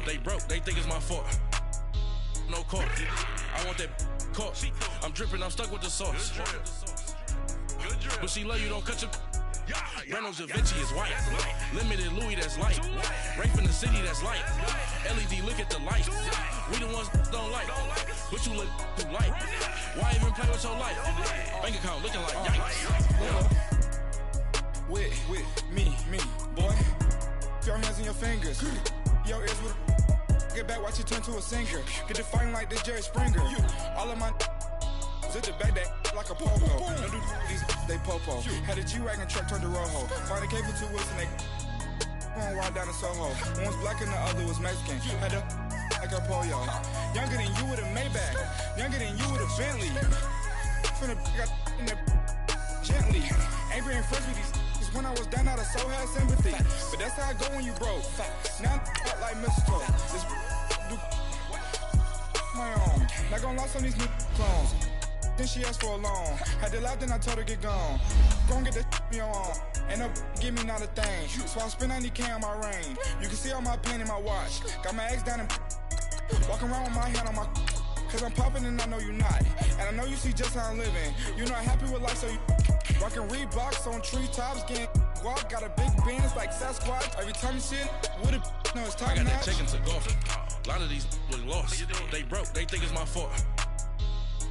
They broke, they think it's my fault. No court. I want that court. I'm dripping, I'm stuck with the sauce. But she love you, don't cut your. Reynolds Da Vinci is white. Limited Louis, that's light. Rape in the city, that's light. LED, look at the light. We the ones don't like. But you look too light. Why even play with your life? Bank account looking like yikes. With me, boy. Your hands and your fingers. Your ears with get back, watch you turn to a singer. Get to fighting like this Jerry Springer. All of my zip the back that like a popo. No do these they popo. Had a G-Wagon truck turned to Rojo. Find a cave for 2 weeks and they going right down to Soho. One was black and the other was Mexican. Had a like a pollo. Younger than you with a Maybach. Younger than you with a Bentley. From the got in the gently. Angry and friends with these. When I was down, I so had sympathy. But that's how I go when you broke. Now I'm like mistletoe. This do my own. Not gonna lie on these new clones. Then she asked for a loan. Had to laugh, then I told her get gone. Gon' get that me on. Ain't no give me not a thing. So I spend 90K on my ring. You can see all my pain in my watch. Got my ex down and walking around with my hand on my. Cause I'm popping and I know you not. And I know you see just how I'm living. You're not happy with life, so you rockin' Reeboks on treetops, getting guap. Got a big band, it's like Sasquatch. Every time you see it, with it, no, it's top I got notch. that chicken to golf. A lot of these look lost. They broke, they think it's my fault.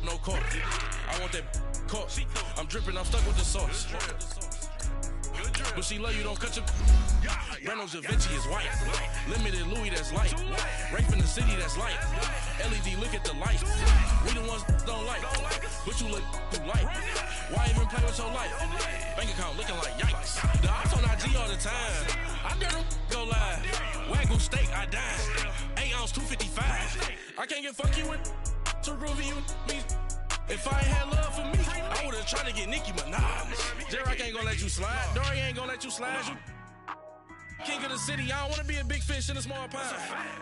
No court. I want that court. I'm dripping, I'm stuck with the sauce. But she love you, don't cut your. Reynolds Da Vinci is white. Limited Louis, that's light. Rape in the city, that's light. LED, look at the light. We the ones don't like. But you look too light. Why even play with your life? Bank account looking like yikes. The ops on IG all the time. I dare them go live. Wagyu steak, I died. 8 ounce, 255. I can't get fuck you with to groovy you me. If I ain't had love for me, I would've tried to get Nicki Minaj. J-Rock ain't gonna let you slide. Dory ain't gonna let you slide. You king of the city, I don't wanna be a big fish in a small pond.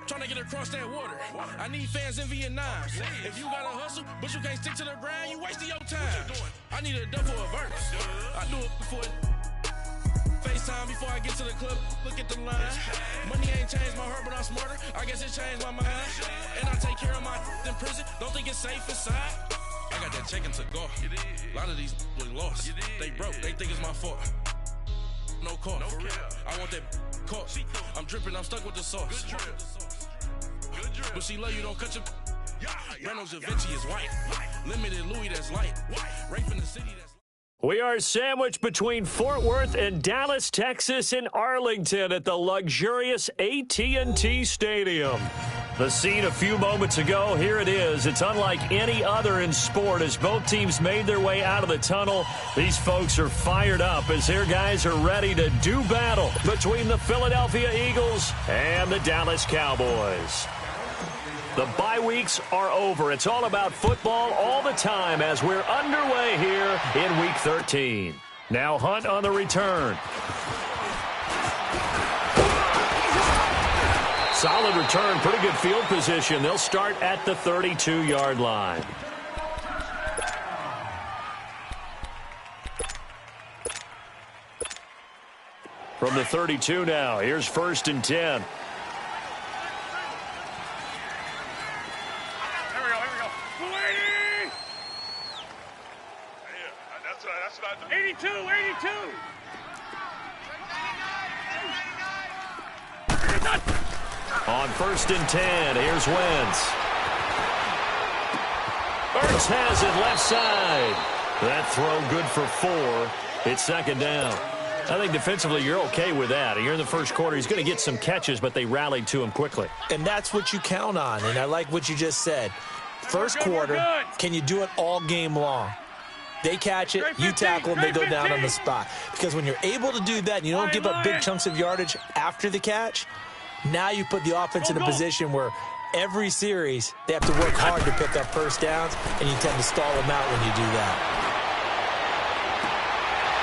Trying to get across that water. I need fans in Vietnam. If you gotta hustle, but you can't stick to the grind, you wasting your time. I need a double a verse. I do it before FaceTime before I get to the club. Look at the line. Money ain't changed my heart, but I'm smarter. I guess it changed my mind. And I take care of my in prison. Don't think it's safe inside. I got that chicken to go. A lot of these look lost. They broke, they think it's my fault. No court. I want that court. I'm dripping, I'm stuck with the sauce. But she love you, don't cut your. Reynolds Da Vinci is white. Limited Louis, that's light. Rape in the city, that's. We are sandwiched between Fort Worth and Dallas, Texas, and Arlington at the luxurious AT&T Stadium. The scene a few moments ago, here it is. It's unlike any other in sport as both teams made their way out of the tunnel. These folks are fired up as their guys are ready to do battle between the Philadelphia Eagles and the Dallas Cowboys. The bye weeks are over. It's all about football all the time as we're underway here in Week 13. Now Hunt on the return. Solid return, pretty good field position. They'll start at the 32-yard line. From the 32 now, here's 1st and 10. That's 82. On 1st and 10, here's Wentz. Ertz has it left side. That throw good for 4. It's 2nd down. I think defensively you're okay with that. You're in the first quarter. He's going to get some catches, but they rallied to him quickly. And that's what you count on, and I like what you just said. First quarter, can you do it all game long? They catch it, you tackle them, they go down on the spot. Because when you're able to do that and you don't give up big chunks of yardage after the catch, now you put the offense in a position where every series they have to work hard to pick up first downs, and you tend to stall them out when you do that.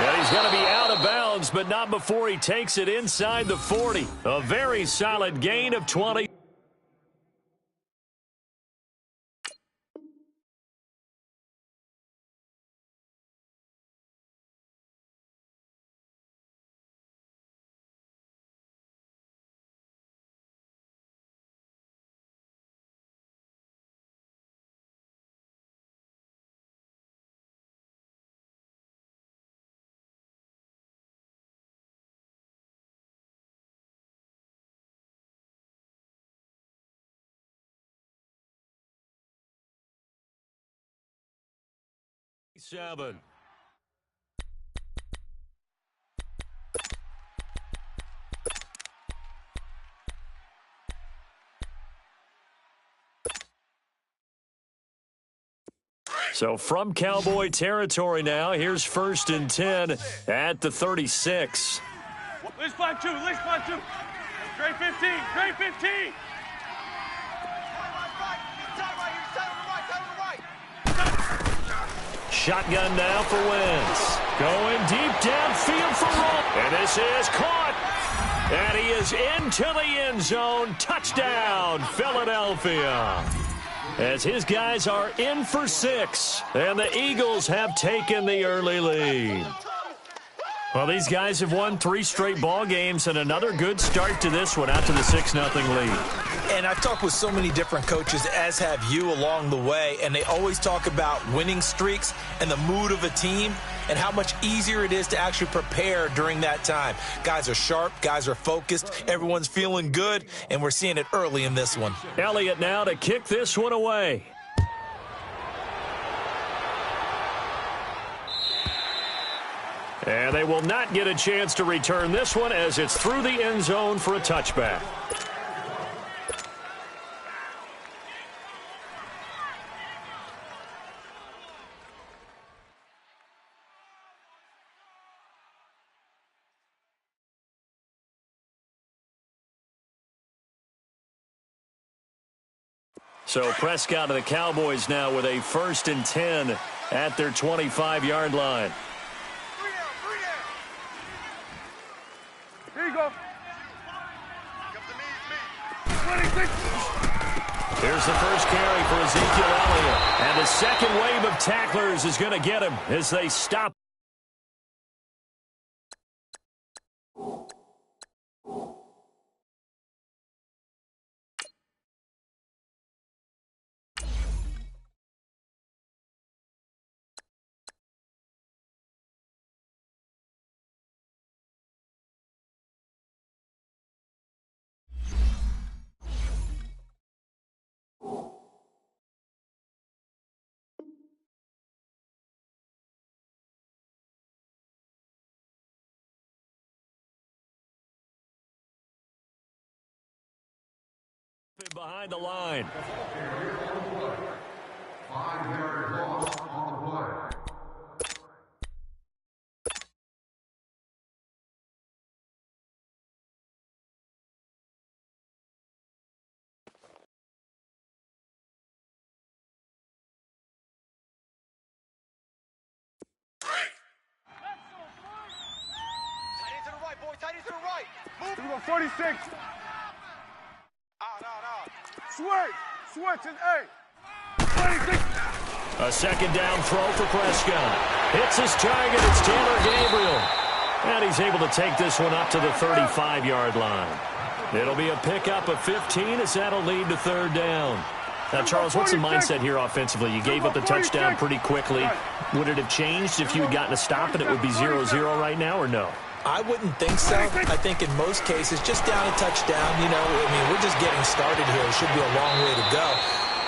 And he's going to be out of bounds, but not before he takes it inside the 40. A very solid gain of 20. 7. So from Cowboy territory now, here's 1st and 10 at the 36. Let's find two. Great 15. Great 15. Shotgun now for Wentz. Going deep downfield for Roll. And this is caught. And he is into the end zone. Touchdown, Philadelphia. As his guys are in for 6. And the Eagles have taken the early lead. Well, these guys have won 3 straight ball games and another good start to this one out to the 6-0 lead. And I've talked with so many different coaches, as have you, along the way, and they always talk about winning streaks and the mood of a team and how much easier it is to actually prepare during that time. Guys are sharp, guys are focused, everyone's feeling good, and we're seeing it early in this one. Elliott now to kick this one away. And they will not get a chance to return this one as it's through the end zone for a touchback. So Prescott of the Cowboys now with a 1st and 10 at their 25-yard line. Here you go. Here's the first carry for Ezekiel Elliott. And the second wave of tacklers is going to get him as they stop. Behind the line. 5-yard loss on the play. Tight end to the right, boys. Tight end to the right. Move. We go 46. Switch, and A. 26. A second down throw for Prescott. Hits his target. It's Taylor Gabriel. And he's able to take this one up to the 35-yard line. It'll be a pickup of 15 as that'll lead to 3rd down. Now, Charles, what's the mindset here offensively? You gave up the touchdown pretty quickly. Would it have changed if you had gotten a stop and it would be 0-0 right now, or no? I wouldn't think so. I think in most cases, just down a touchdown, we're just getting started here. It should be a long way to go.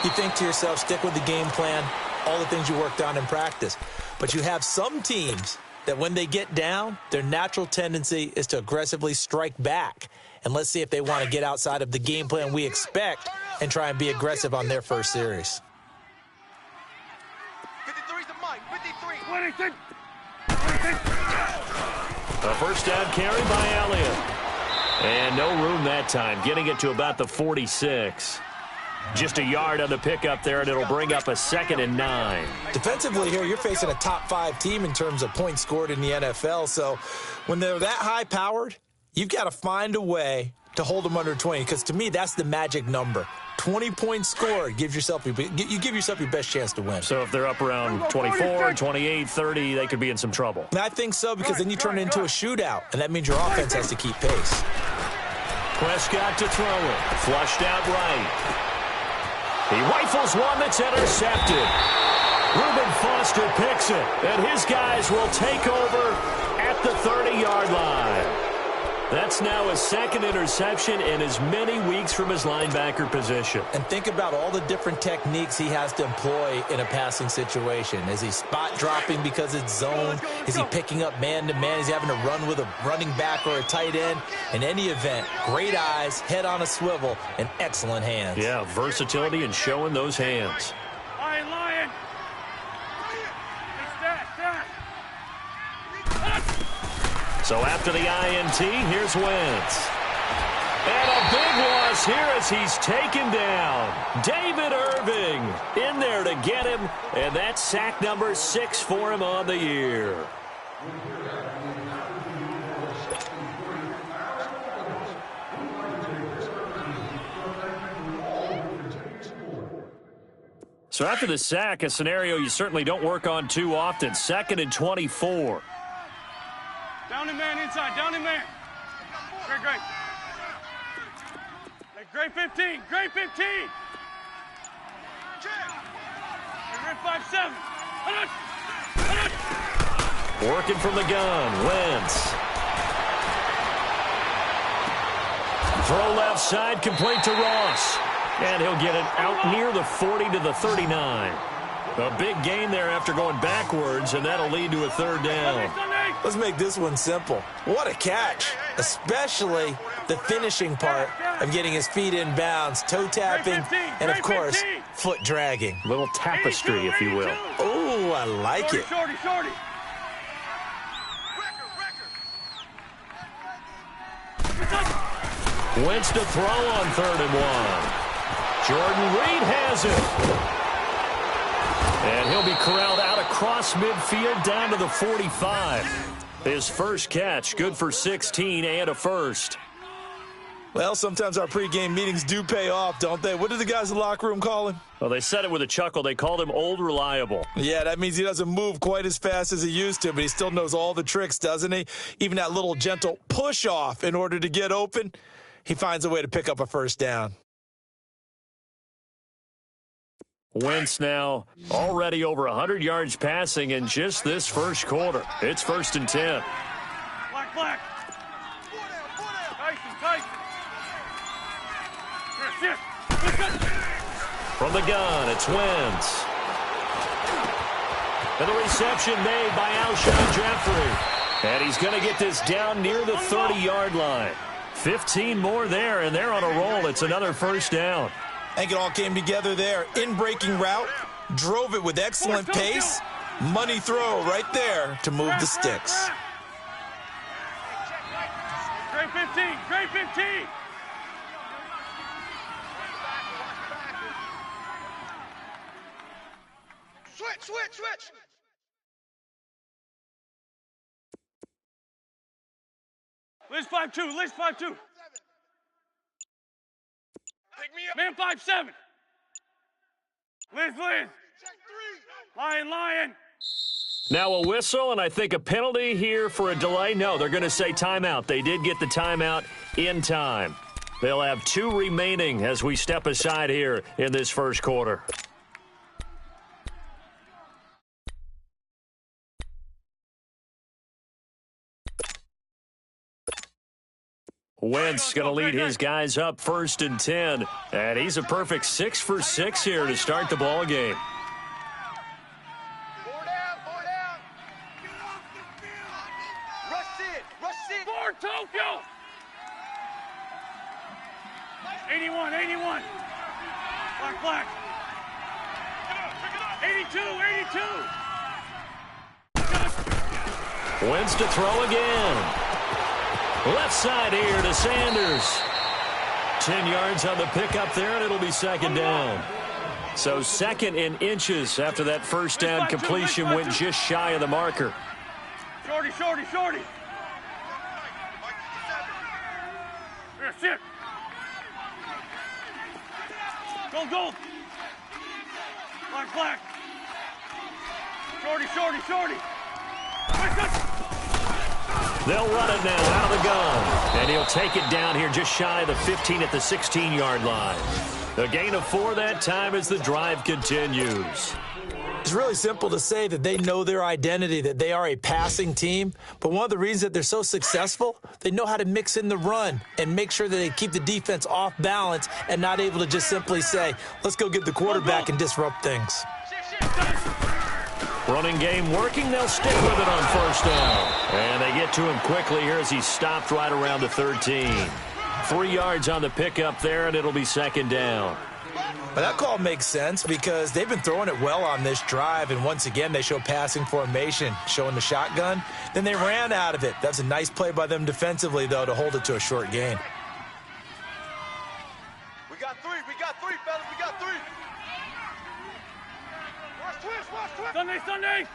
You think to yourself, stick with the game plan, all the things you worked on in practice. But you have some teams that when they get down, their natural tendency is to aggressively strike back. And let's see if they want to get outside of the game plan we expect and try and be aggressive on their first series. 53's the mic. 53. 26. A first down carry by Elliott. And no room that time, getting it to about the 46. Just a yard on the pickup there, and it'll bring up a 2nd and 9. Defensively here, you're facing a top 5 team in terms of points scored in the NFL. So when they're that high-powered, you've got to find a way to hold them under 20, because to me, that's the magic number. 20 points scored, you give yourself your best chance to win. So if they're up around 24, 28, 30, they could be in some trouble. And I think so, because then you turn it into a shootout, and that means your offense has to keep pace. Prescott to throw it. Flushed out right. He rifles one that's intercepted. Reuben Foster picks it, and his guys will take over at the 30-yard line. That's now his second interception in as many weeks from his linebacker position. And think about all the different techniques he has to employ in a passing situation. Is he spot dropping because it's zone? Is he picking up man-to-man? Is he having to run with a running back or a tight end? In any event, great eyes, head on a swivel, and excellent hands. Yeah, versatility and showing those hands. Lion. So after the INT, here's Wentz. And a big loss here as he's taken down. David Irving in there to get him, and that's sack number 6 for him on the year. So after the sack, a scenario you certainly don't work on too often. 2nd and 24. Down and man inside, down and man. Great. Great 15, great 15. Great 5-7. Working from the gun, Wentz. Throw left side, complete to Ross. And he'll get it out near the 40 to the 39. A big gain there after going backwards, and that'll lead to a 3rd down. Let's make this one simple. What a catch, especially the finishing part of getting his feet in bounds, toe tapping, and, of course, foot dragging. Little tapestry, if you will. Oh, I like it. Shorty. Wentz to throw on 3rd and 1. Jordan Reed has it. And he'll be corralled out across midfield down to the 45. His first catch, good for 16 and a first. Well, sometimes our pregame meetings do pay off, don't they? What did the guys in the locker room call him? Well, they said it with a chuckle. They called him Old Reliable. Yeah, that means he doesn't move quite as fast as he used to, but he still knows all the tricks, doesn't he? Even that little gentle push-off in order to get open, he finds a way to pick up a first down. Wentz now already over 100 yards passing in just this first quarter. It's 1st and 10. Black. Tyson. From the gun, it's Wentz. And the reception made by Alshon Jeffrey. And he's going to get this down near the 30-yard line. 15 more there, and they're on a roll. It's another first down. I think it all came together there. In-breaking route, drove it with excellent pace. Money throw right there to move the sticks. Great 15. Switch. Liz 5-2. Pick me up. Man 5-7. Liz. Lion. Now a whistle, and I think a penalty here for a delay. No, they're going to say timeout. They did get the timeout in time. They'll have 2 remaining as we step aside here in this first quarter. Wentz going to lead his guys up 1st and 10. And he's a perfect 6 for 6 here to start the ball game. 4 down. Rush it. For Tokyo. 81. Black. 82. Wentz to throw again. Left side here to Sanders. 10 yards on the pickup there, and it'll be 2nd down. So 2nd in inches after that first down completion went just shy of the marker. Shorty. Sit. Go. Black. Shorty. They'll run it now out of the gun. And he'll take it down here just shy of the 15 at the 16-yard line. A gain of 4 that time as the drive continues. It's really simple to say that they know their identity, that they are a passing team. But one of the reasons that they're so successful, they know how to mix in the run and make sure that they keep the defense off balance and not able to just simply say, let's go get the quarterback and disrupt things. Running game working. They'll stick with it on first down. And they get to him quickly here as he stopped right around the 13. 3 yards on the pickup there, and it'll be second down. But that call makes sense because they've been throwing it well on this drive, and once again they show passing formation, showing the shotgun. Then they ran out of it. That's a nice play by them defensively, though, to hold it to a short gain. We got three, fellas, we got three. Watch twist. Sunday.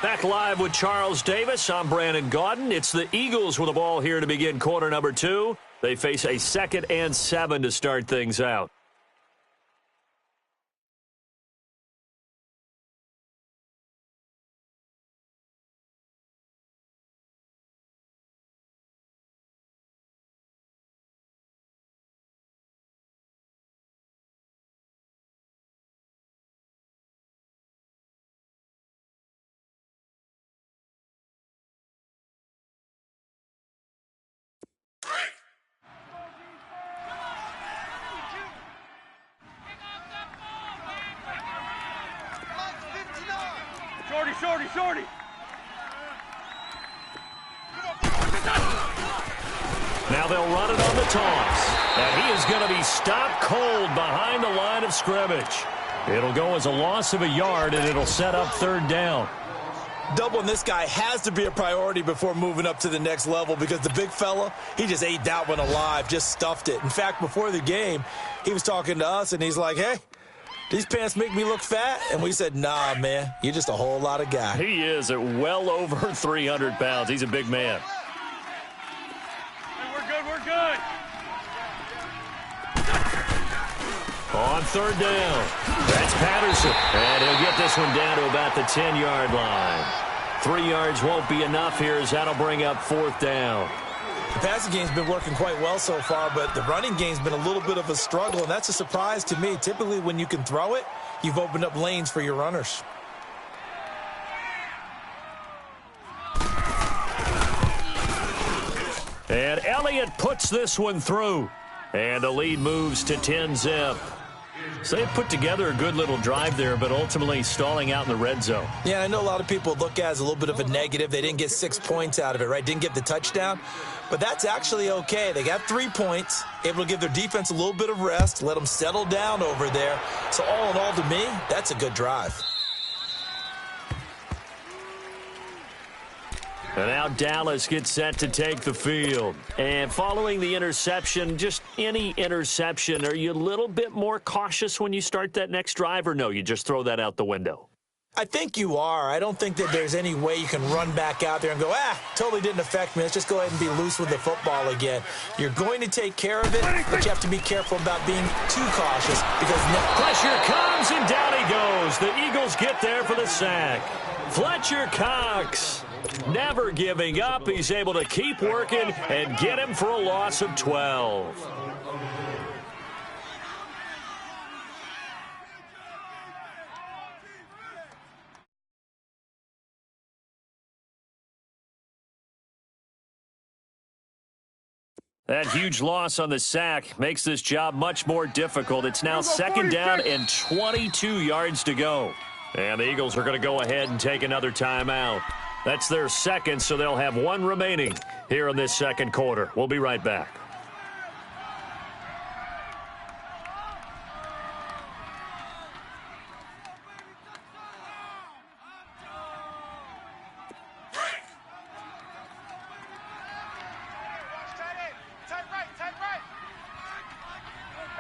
Back live with Charles Davis. I'm Brandon Gaudin. It's the Eagles with the ball here to begin quarter number 2. They face a 2nd and 7 to start things out. Shorty. Now they'll run it on the toss. And he is going to be stopped cold behind the line of scrimmage. It'll go as a loss of a yard, and it'll set up third down. Doubling this guy has to be a priority before moving up to the next level because the big fella, he just ate that one alive, just stuffed it. In fact, before the game, he was talking to us, and he's like, hey, these pants make me look fat? And we said, nah, man, you're just a whole lot of guy. He is at well over 300 pounds. He's a big man. Hey, we're good. On third down, that's Patterson. And he'll get this one down to about the 10-yard line. 3 yards won't be enough here as that'll bring up fourth down. The passing game's been working quite well so far, but the running game's been a little bit of a struggle, and that's a surprise to me. Typically, when you can throw it, you've opened up lanes for your runners. And Elliott puts this one through. And the lead moves to 10-zip. So they put together a good little drive there, but ultimately stalling out in the red zone. Yeah, I know a lot of people look at it as a little bit of a negative. They didn't get 6 points out of it, right? Didn't get the touchdown. But that's actually okay. They got 3 points, able to give their defense a little bit of rest, let them settle down over there. So all in all, to me, that's a good drive. And now Dallas gets set to take the field. And following the interception, just any interception, are you a little bit more cautious when you start that next drive, or no, you just throw that out the window? I think you are. I don't think that there's any way you can run back out there and go, totally didn't affect me. Let's just go ahead and be loose with the football again. You're going to take care of it, but you have to be careful about being too cautious because pressure comes and down he goes. The Eagles get there for the sack. Fletcher Cox, never giving up. He's able to keep working and get him for a loss of 12. That huge loss on the sack makes this job much more difficult. It's now second down and 22 yards to go. And the Eagles are going to go ahead and take another timeout. That's their second, so they'll have one remaining here in this second quarter. We'll be right back.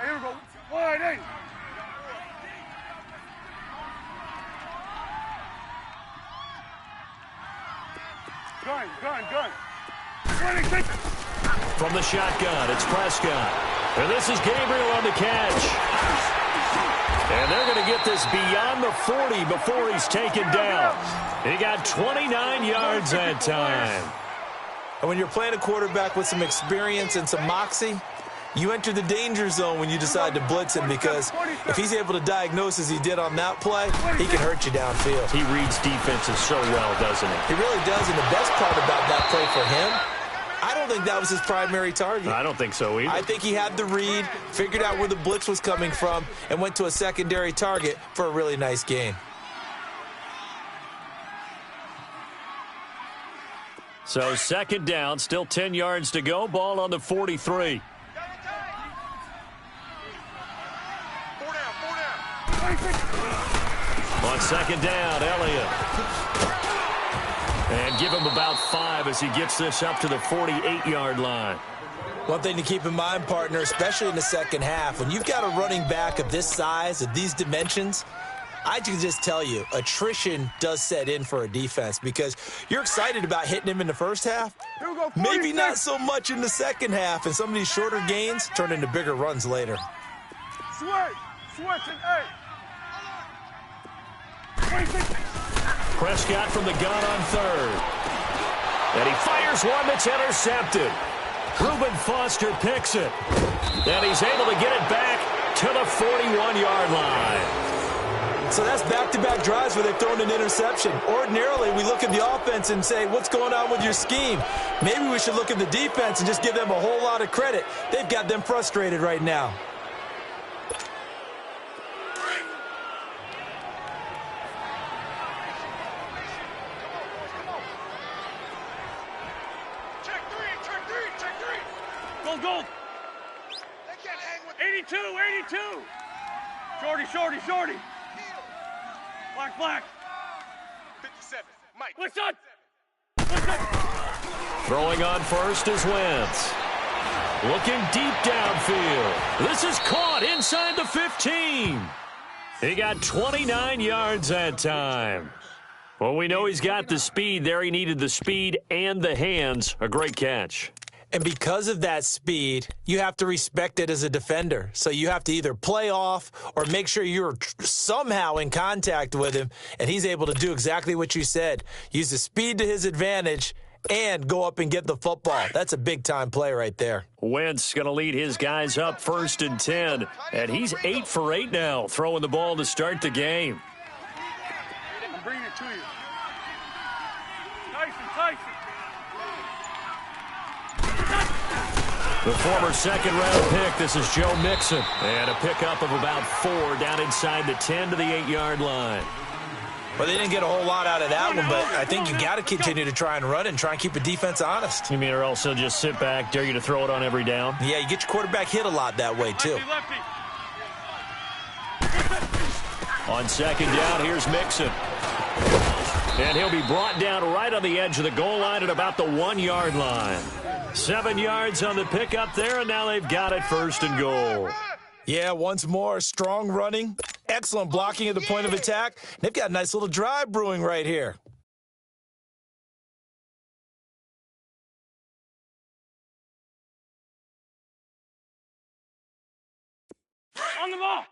Here we go. Wide eight. Gun. From the shotgun, it's Prescott. And this is Gabriel on the catch. And they're going to get this beyond the 40 before he's taken down. He got 29 yards that time. And when you're playing a quarterback with some experience and some moxie, you enter the danger zone when you decide to blitz him, because if he's able to diagnose as he did on that play, he can hurt you downfield. He reads defenses so well, doesn't he? He really does, and the best part about that play for him, I don't think that was his primary target. I don't think so either. I think he had the read, figured out where the blitz was coming from, and went to a secondary target for a really nice gain. So second down, still 10 yards to go. Ball on the 43. On second down, Elliott. And give him about 5 as he gets this up to the 48-yard line. One thing to keep in mind, partner, especially in the second half, when you've got a running back of this size, of these dimensions, I can just tell you, attrition does set in for a defense, because you're excited about hitting him in the first half. Maybe not so much in the second half, and some of these shorter gains turn into bigger runs later. Prescott from the gun on third. And he fires one that's intercepted. Reuben Foster picks it. And he's able to get it back to the 41-yard line. So that's back-to-back drives where they've thrown an interception. Ordinarily, we look at the offense and say, what's going on with your scheme? Maybe we should look at the defense and just give them a whole lot of credit. They've got them frustrated right now. Goal. 82. Shorty. Black. 57. Mike. Listen. Throwing on first is Wentz. Looking deep downfield. This is caught inside the 15. He got 29 yards that time. Well, we know he's got the speed there. He needed the speed and the hands. A great catch. And because of that speed, you have to respect it as a defender. So you have to either play off or make sure you're somehow in contact with him, and he's able to do exactly what you said. Use the speed to his advantage and go up and get the football. That's a big-time play right there. Wentz going to lead his guys up 1st and 10, and he's 8 for 8 now, throwing the ball to start the game. I'm bringing it to you. Tyson. The former second-round pick, this is Joe Mixon. And a pickup of about 4 down inside the 10 to the 8-yard line. Well, they didn't get a whole lot out of that one, but I think you got to continue to try and run and try and keep a defense honest. You mean, or else they'll just sit back, dare you to throw it on every down? Yeah, you get your quarterback hit a lot that way, too. Lefty. On second down, here's Mixon. And he'll be brought down right on the edge of the goal line at about the 1-yard line. 7 yards on the pickup there, and now they've got it 1st and goal. Yeah, once more, strong running, excellent blocking at the point of attack. They've got a nice little drive brewing right here. On the ball.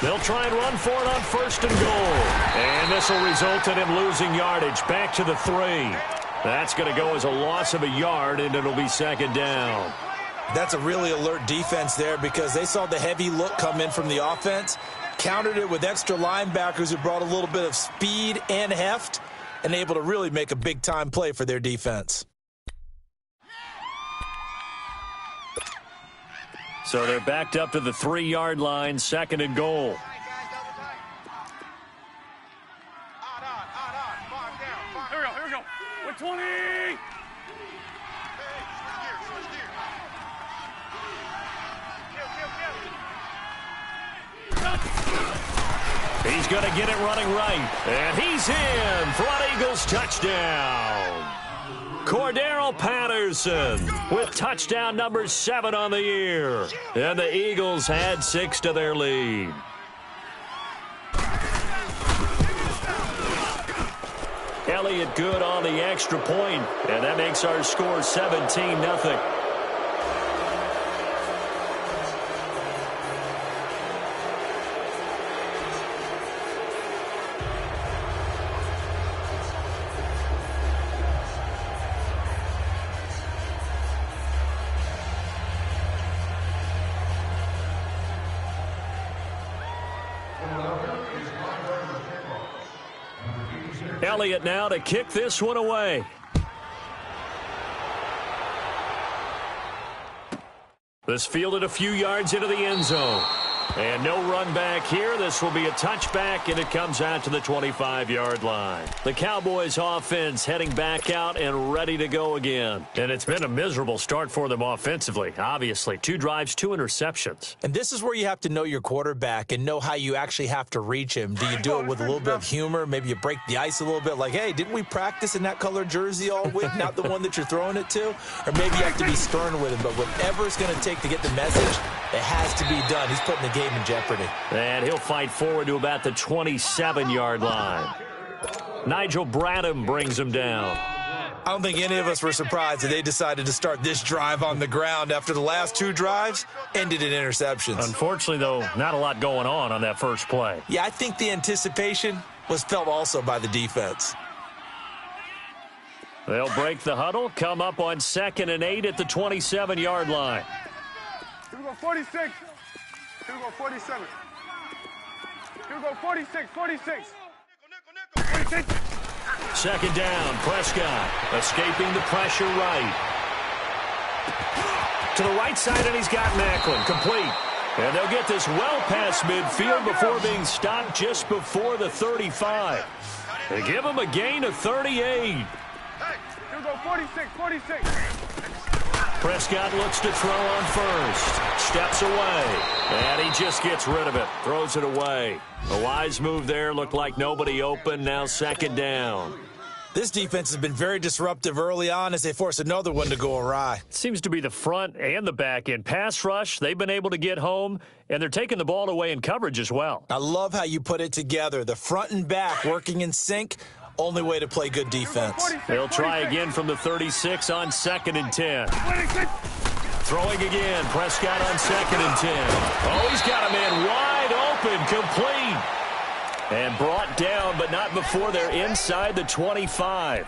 They'll try and run for it on 1st and goal. And this will result in him losing yardage back to the 3. That's going to go as a loss of a yard, and it'll be 2nd down. That's a really alert defense there, because they saw the heavy look come in from the offense, countered it with extra linebackers who brought a little bit of speed and heft, and able to really make a big-time play for their defense. So they're backed up to the 3-yard line, 2nd and goal. Here we go. 120. He's going to get it running right. And he's in for an Eagles touchdown. Cordero Patterson with touchdown number 7 on the year. And the Eagles add 6 to their lead. Elliott good on the extra point, and that makes our score 17-0. Elliott now to kick this one away. This fielded a few yards into the end zone. And no run back here. This will be a touchback, and it comes out to the 25-yard line. The Cowboys offense heading back out and ready to go again. And it's been a miserable start for them offensively, obviously. 2 drives, 2 interceptions. And this is where you have to know your quarterback and know how you actually have to reach him. Do you do it with a little bit of humor? Maybe you break the ice a little bit, like, hey, didn't we practice in that colored jersey all week, not the one that you're throwing it to? Or maybe you have to be stern with him. But whatever it's going to take to get the message, it has to be done. He's putting the game in jeopardy. And he'll fight forward to about the 27-yard line. Nigel Bradham brings him down. I don't think any of us were surprised that they decided to start this drive on the ground after the last 2 drives ended in interceptions. Unfortunately, though, not a lot going on that first play. Yeah, I think the anticipation was felt also by the defense. They'll break the huddle, come up on 2nd and 8 at the 27-yard line. Here we go, 46. Here we go, 47. Here we go, 46, 46. 46. 2nd down, Prescott escaping the pressure right. To the right side, and he's got Macklin complete. And they'll get this well past midfield before being stopped just before the 35. They give him a gain of 38. Here we go, 46, 46. Prescott looks to throw on first. Steps away. And he just gets rid of it. Throws it away. A wise move there. Looked like nobody open. Now 2nd down. This defense has been very disruptive early on as they force another one to go awry. Seems to be the front and the back end. Pass rush, they've been able to get home, and they're taking the ball away in coverage as well. I love how you put it together. The front and back working in sync. Only way to play good defense. They'll try again from the 36 on 2nd and 10. Throwing again. Prescott on 2nd and 10. Oh, he's got a man wide open, complete. And brought down, but not before they're inside the 25.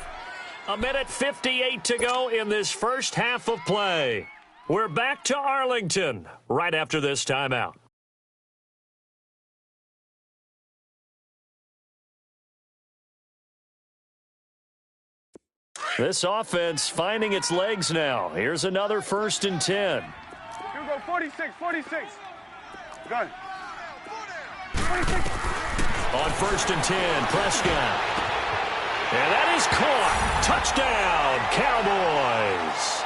1:58 to go in this first half of play. We're back to Arlington right after this timeout. This offense finding its legs now. Here's another 1st and 10. Here we go, 46, 46. Gun. 46. On 1st and 10, Prescott. And that is caught. Touchdown, Cowboys.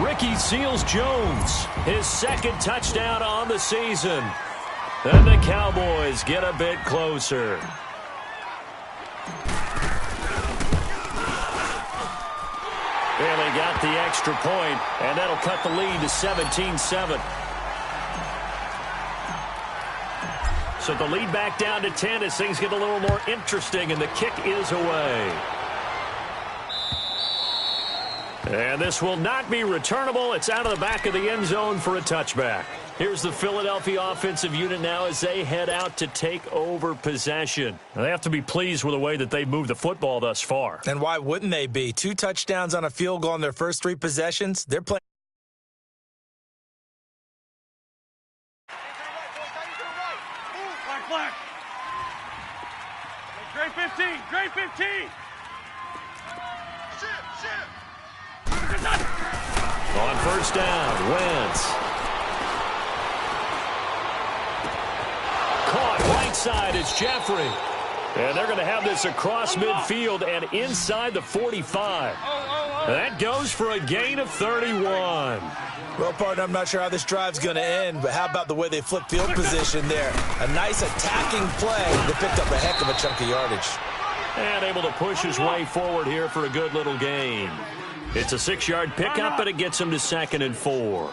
Ricky Seals-Jones, his 2nd touchdown on the season. And the Cowboys get a bit closer. And they got the extra point, and that'll cut the lead to 17-7. So the lead back down to 10 as things get a little more interesting, and the kick is away. And this will not be returnable. It's out of the back of the end zone for a touchback. Here's the Philadelphia offensive unit now as they head out to take over possession. They have to be pleased with the way that they've moved the football thus far. And why wouldn't they be? 2 touchdowns on a field goal on their first 3 possessions. They're playing. Black. Grade 15, grade 15. On 1st down, Wentz. Caught right side is Jeffrey. And they're going to have this across midfield and inside the 45. That goes for a gain of 31. Well, partner, I'm not sure how this drive's going to end, but how about the way they flip field position there? A nice attacking play that picked up a heck of a chunk of yardage. And able to push his way forward here for a good little gain. It's a 6-yard pickup, and it gets him to 2nd and 4.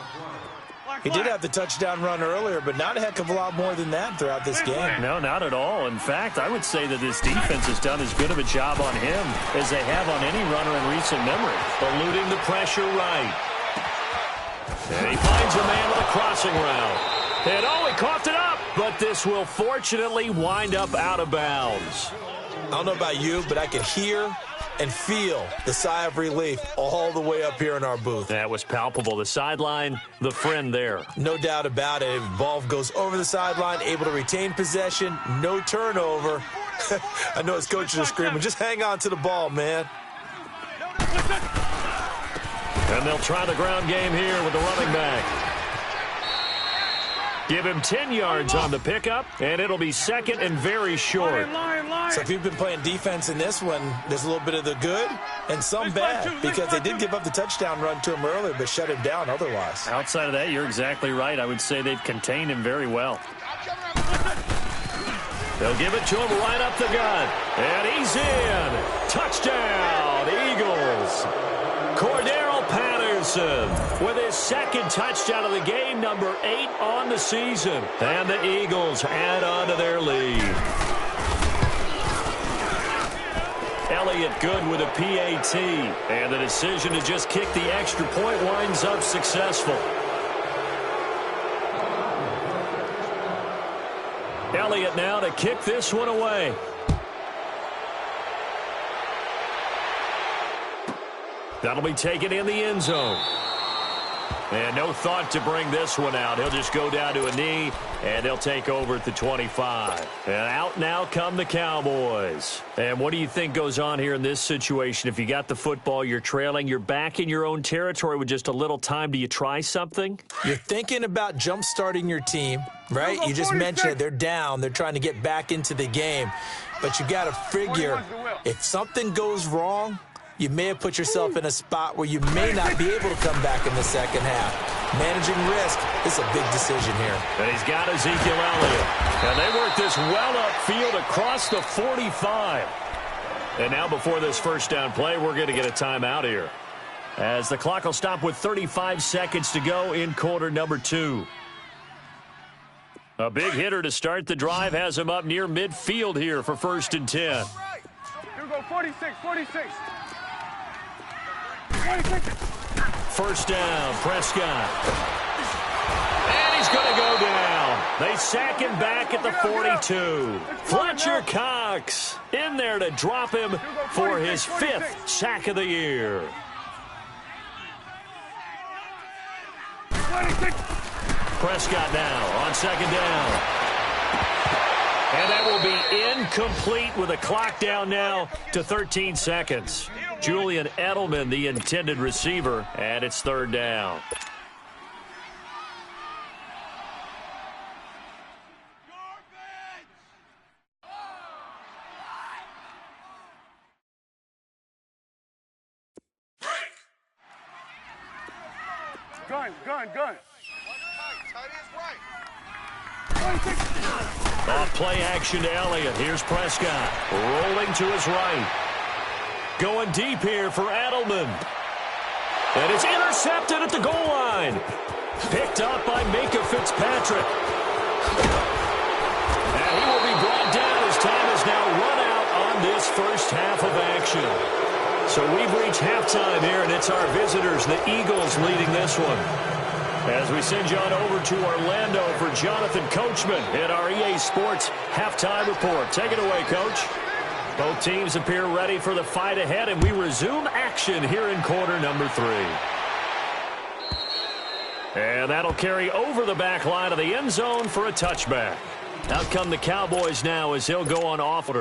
He did have the touchdown run earlier, but not a heck of a lot more than that throughout this game. No, not at all. In fact, I would say that this defense has done as good of a job on him as they have on any runner in recent memory. Eluding the pressure right. And he finds a man with a crossing route. And he coughed it up, but this will fortunately wind up out of bounds. I don't know about you, but I could hear and feel the sigh of relief all the way up here in our booth. That was palpable. The sideline, the friend there. No doubt about it. Ball goes over the sideline, able to retain possession, no turnover. I know his coaches are screaming, just hang on to the ball, man. And they'll try the ground game here with the running back. Give him 10 yards on the pickup, and it'll be second and very short. So if you've been playing defense in this one, there's a little bit of the good and some bad, because they did give up the touchdown run to him earlier, but shut him down otherwise. Outside of that, you're exactly right. I would say they've contained him very well. They'll give it to him right up the gut. And he's in. Touchdown, Eagles. Cordero Patterson with his second touchdown of the game, number 8 on the season. And the Eagles add on to their lead. Elliott good with a PAT. And the decision to just kick the extra point winds up successful. Elliott now to kick this one away. That'll be taken in the end zone. And no thought to bring this one out. He'll just go down to a knee, and they'll take over at the 25. And out now come the Cowboys. And what do you think goes on here in this situation? If you got the football, you're trailing, you're back in your own territory with just a little time. Do you try something? You're thinking about jump-starting your team, right? You just mentioned it. They're down. They're trying to get back into the game. But you got to figure, if something goes wrong, you may have put yourself in a spot where you may not be able to come back in the second half. Managing risk is a big decision here. And he's got Ezekiel Elliott. And they work this well upfield across the 45. And now before this first down play, we're going to get a timeout here, as the clock will stop with 35 seconds to go in quarter number 2. A big hitter to start the drive has him up near midfield here for 1st and 10. Here we go, 46, 46. 46. First down, Prescott. And he's going to go down. They sack him back at the 42. Fletcher Cox in there to drop him for his 5th sack of the year. 26. Prescott now on 2nd down. And that will be incomplete with a clock down now to 13 seconds. Julian Edelman, the intended receiver, and it's 3rd down. Gun. Off play action to Elliott. Here's Prescott rolling to his right. Going deep here for Edelman. And it's intercepted at the goal line. Picked up by Minka Fitzpatrick. And he will be brought down as time has now run out on this first half of action. So we've reached halftime here, and it's our visitors, the Eagles, leading this one. As we send you on over to Orlando for Jonathan Coachman in our EA Sports Halftime Report. Take it away, Coach. Both teams appear ready for the fight ahead, and we resume action here in quarter number 3. And that'll carry over the back line of the end zone for a touchback. Out come the Cowboys now as he'll go on off.